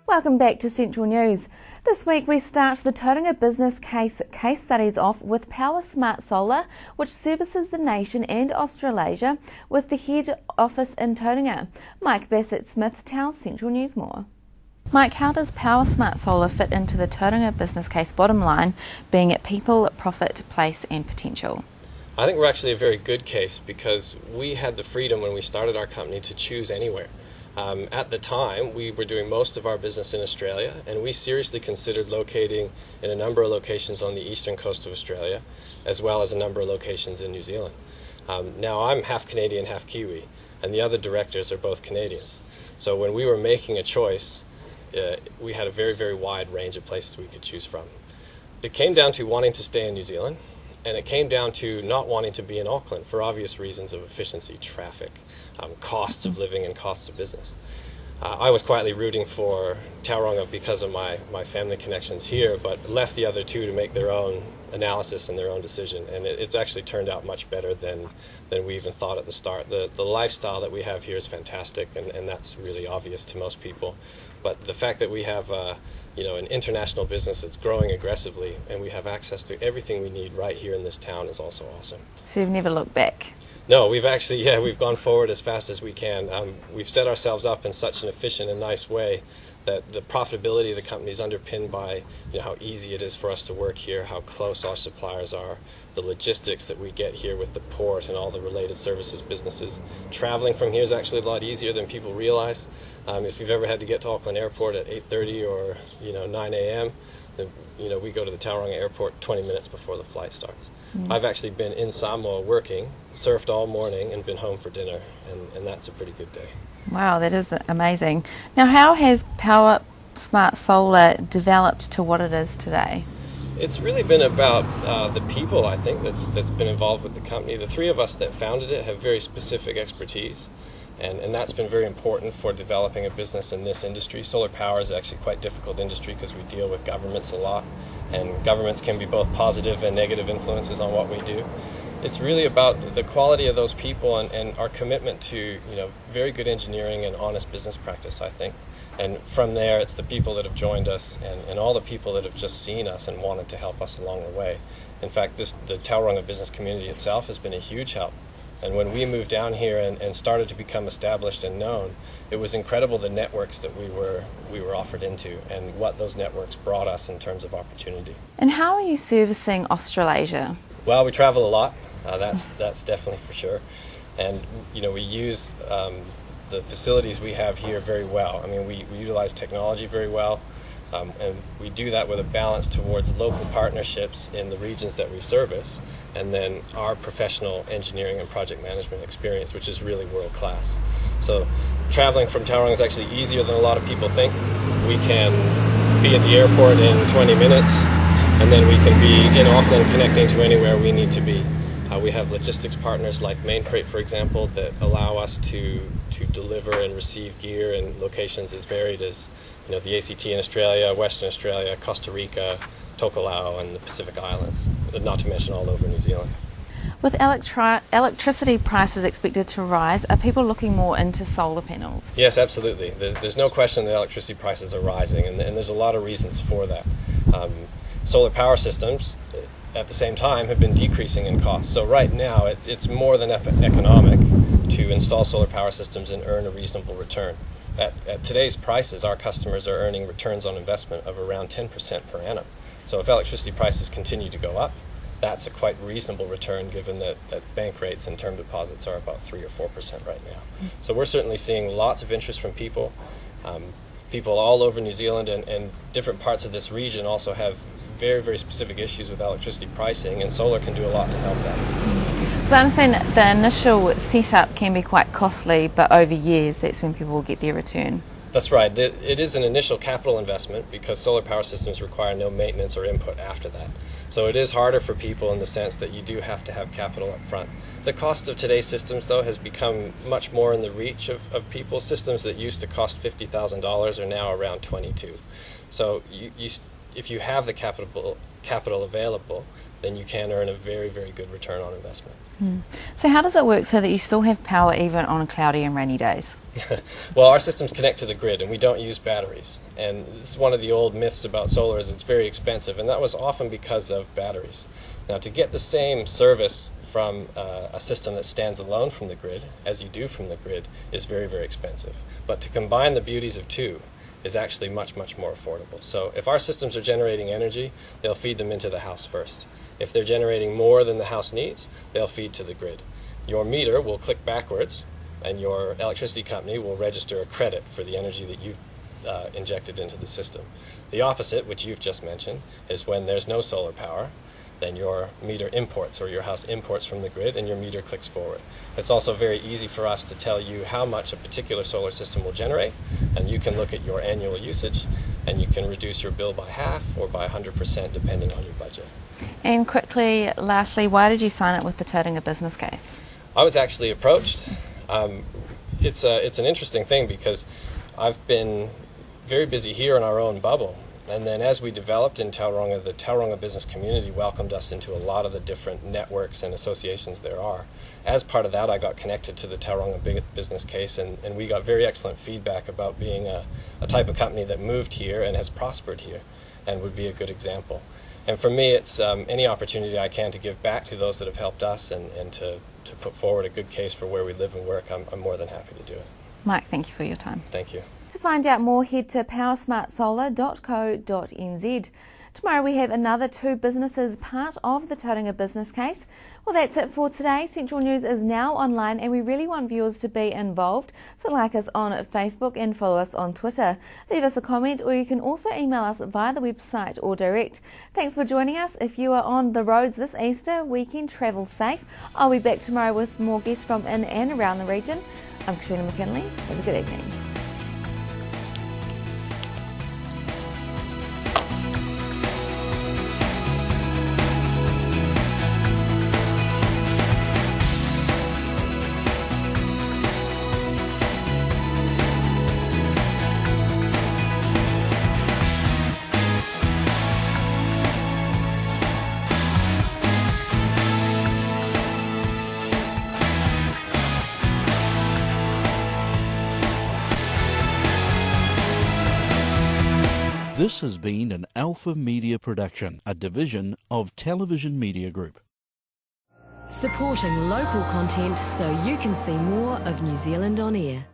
Welcome back to Central News. This week we start the Tauranga Business Case studies off with PowerSmart Solar, which services the nation and Australasia with the head office in Tauranga. Mike Bassett-Smith tells Central News more. Mike, how does PowerSmart Solar fit into the Tauranga Business Case bottom line, being at people, profit, place and potential? I think we're actually a very good case because we had the freedom when we started our company to choose anywhere. At the time, we were doing most of our business in Australia, and we seriously considered locating in a number of locations on the eastern coast of Australia, as well as a number of locations in New Zealand. Now, I'm half Canadian, half Kiwi, and the other directors are both Canadians. So when we were making a choice, we had a very, very wide range of places we could choose from. It came down to wanting to stay in New Zealand, and it came down to not wanting to be in Auckland for obvious reasons of efficiency, traffic, costs of living and costs of business. I was quietly rooting for Tauranga because of my family connections here, but left the other two to make their own analysis and their own decision, and it's actually turned out much better than we even thought at the start. The lifestyle that we have here is fantastic, and that's really obvious to most people, but the fact that we have an international business that's growing aggressively and we have access to everything we need right here in this town is also awesome. So you've never looked back? No, we've gone forward as fast as we can. We've set ourselves up in such an efficient and nice way that the profitability of the company is underpinned by how easy it is for us to work here, how close our suppliers are, the logistics that we get here with the port and all the related services businesses. Traveling from here is actually a lot easier than people realize. If you've ever had to get to Auckland Airport at 8:30 or 9 a.m., then, we go to the Tauranga Airport 20 minutes before the flight starts. I've actually been in Samoa working, surfed all morning, and been home for dinner, and that's a pretty good day. Wow, that is amazing. Now, how has PowerSmart Solar developed to what it is today? It's really been about the people, I think, that's been involved with the company. The three of us that founded it have very specific expertise, and that's been very important for developing a business in this industry. Solar power is actually quite a difficult industry because we deal with governments a lot, and governments can be both positive and negative influences on what we do. It's really about the quality of those people and our commitment to very good engineering and honest business practice, I think. And from there, it's the people that have joined us and all the people that have just seen us and wanted to help us along the way. In fact, the Tauranga business community itself has been a huge help. And when we moved down here and started to become established and known, it was incredible the networks that we were offered into and what those networks brought us in terms of opportunity. And how are you servicing Australasia? Well, we travel a lot. That's definitely for sure. And we use the facilities we have here very well. I mean, we utilize technology very well. And we do that with a balance towards local partnerships in the regions that we service, and then our professional engineering and project management experience, which is really world class. So traveling from Tauranga is actually easier than a lot of people think. We can be at the airport in 20 minutes, and then we can be in Auckland connecting to anywhere we need to be. We have logistics partners like Mainfreight, for example, that allow us to deliver and receive gear in locations as varied as the ACT in Australia, Western Australia, Costa Rica, Tokelau, and the Pacific Islands, not to mention all over New Zealand. With electricity prices expected to rise, are people looking more into solar panels? Yes, absolutely. There's no question that electricity prices are rising, and there's a lot of reasons for that. Solar power systems, at the same time, have been decreasing in cost. So right now, it's more than economic to install solar power systems and earn a reasonable return. At today's prices, our customers are earning returns on investment of around 10% per annum. So if electricity prices continue to go up, that's a quite reasonable return given that bank rates and term deposits are about 3 or 4% right now. So we're certainly seeing lots of interest from people. People all over New Zealand and different parts of this region also have very, very specific issues with electricity pricing, and solar can do a lot to help that. So I understand that the initial setup can be quite costly, but over years that's when people will get their return. That's right. It is an initial capital investment because solar power systems require no maintenance or input after that. So it is harder for people in the sense that you do have to have capital up front. The cost of today's systems, though, has become much more in the reach of people. Systems that used to cost $50,000 are now around $22,000. So if you have the capital available, then you can earn a very, very good return on investment. So how does it work so that you still have power even on cloudy and rainy days? Well, our systems connect to the grid, and we don't use batteries. And this is one of the old myths about solar, is it's very expensive, and that was often because of batteries. Now, to get the same service from a system that stands alone from the grid, as you do from the grid, is very, very expensive. But to combine the beauties of two is actually much, much more affordable. So if our systems are generating energy, they'll feed them into the house first. If they're generating more than the house needs, they'll feed to the grid. Your meter will click backwards, and your electricity company will register a credit for the energy that you've injected into the system. The opposite, which you've just mentioned, is when there's no solar power, then your meter imports, or your house imports from the grid, and your meter clicks forward. It's also very easy for us to tell you how much a particular solar system will generate, and you can look at your annual usage, and you can reduce your bill by half or by 100% depending on your budget. And quickly, lastly, why did you sign up with the Tauranga Business Case? I was actually approached. It's an interesting thing because I've been very busy here in our own bubble. And then as we developed in Tauranga, the Tauranga business community welcomed us into a lot of the different networks and associations there are. As part of that, I got connected to the Tauranga Business Case, and we got very excellent feedback about being a type of company that moved here and has prospered here and would be a good example. And for me, it's any opportunity I can to give back to those that have helped us and to put forward a good case for where we live and work. I'm more than happy to do it. Mike, thank you for your time. Thank you. To find out more, head to powersmartsolar.co.nz. Tomorrow we have another two businesses part of the Tauranga Business Case. Well, that's it for today. Central News is now online, and we really want viewers to be involved. So like us on Facebook and follow us on Twitter. Leave us a comment, or you can also email us via the website or direct. Thanks for joining us. If you are on the roads this Easter weekend, travel safe. I'll be back tomorrow with more guests from in and around the region. I'm Katrina McKinley. Have a good evening. This has been an Alpha Media production, a division of Television Media Group. Supporting local content so you can see more of New Zealand on air.